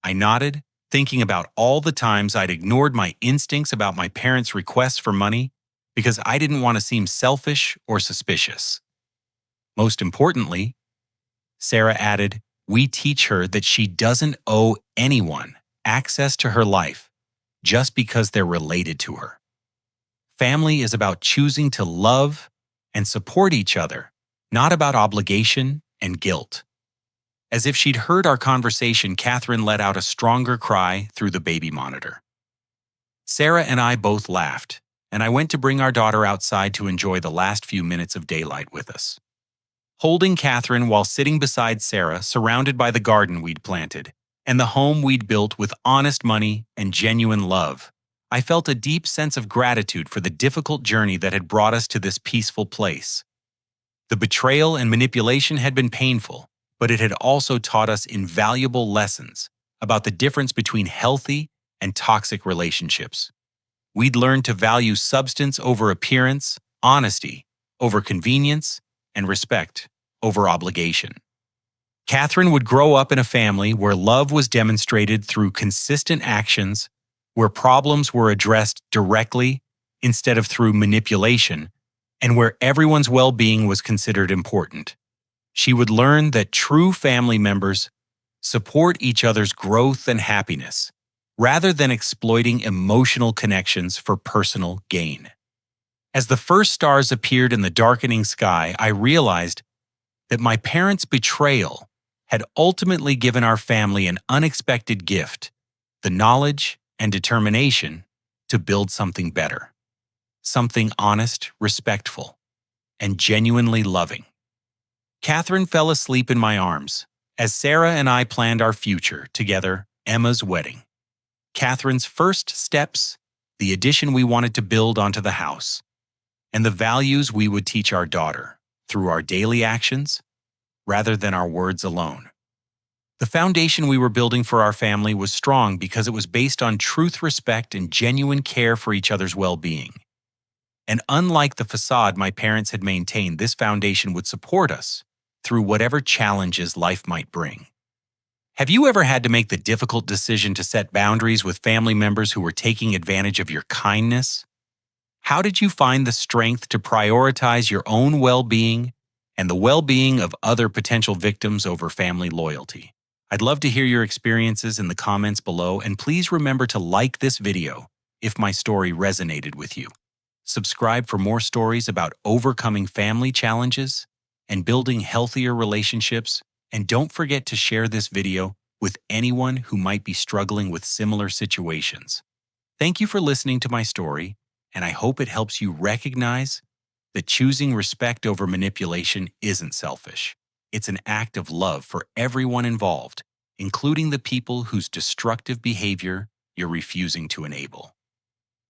I nodded, thinking about all the times I'd ignored my instincts about my parents' requests for money because I didn't want to seem selfish or suspicious. Most importantly, Sarah added, we teach her that she doesn't owe anyone access to her life just because they're related to her. Family is about choosing to love and support each other, not about obligation and guilt. As if she'd heard our conversation, Catherine let out a stronger cry through the baby monitor. Sarah and I both laughed, and I went to bring our daughter outside to enjoy the last few minutes of daylight with us. Holding Catherine while sitting beside Sarah, surrounded by the garden we'd planted, and the home we'd built with honest money and genuine love, I felt a deep sense of gratitude for the difficult journey that had brought us to this peaceful place. The betrayal and manipulation had been painful, but it had also taught us invaluable lessons about the difference between healthy and toxic relationships. We'd learned to value substance over appearance, honesty over convenience, and respect over obligation. Catherine would grow up in a family where love was demonstrated through consistent actions, where problems were addressed directly instead of through manipulation, and where everyone's well-being was considered important. She would learn that true family members support each other's growth and happiness, rather than exploiting emotional connections for personal gain. As the first stars appeared in the darkening sky, I realized that my parents' betrayal had ultimately given our family an unexpected gift, the knowledge and determination to build something better, something honest, respectful, and genuinely loving. Catherine fell asleep in my arms as Sarah and I planned our future together, Emma's wedding. Catherine's first steps, the addition we wanted to build onto the house, and the values we would teach our daughter through our daily actions rather than our words alone. The foundation we were building for our family was strong because it was based on truth, respect, and genuine care for each other's well-being. And unlike the facade my parents had maintained, this foundation would support us through whatever challenges life might bring. Have you ever had to make the difficult decision to set boundaries with family members who were taking advantage of your kindness? How did you find the strength to prioritize your own well-being and the well-being of other potential victims over family loyalty? I'd love to hear your experiences in the comments below, and please remember to like this video if my story resonated with you. Subscribe for more stories about overcoming family challenges and building healthier relationships, and don't forget to share this video with anyone who might be struggling with similar situations. Thank you for listening to my story, and I hope it helps you recognize that choosing respect over manipulation isn't selfish. It's an act of love for everyone involved, including the people whose destructive behavior you're refusing to enable.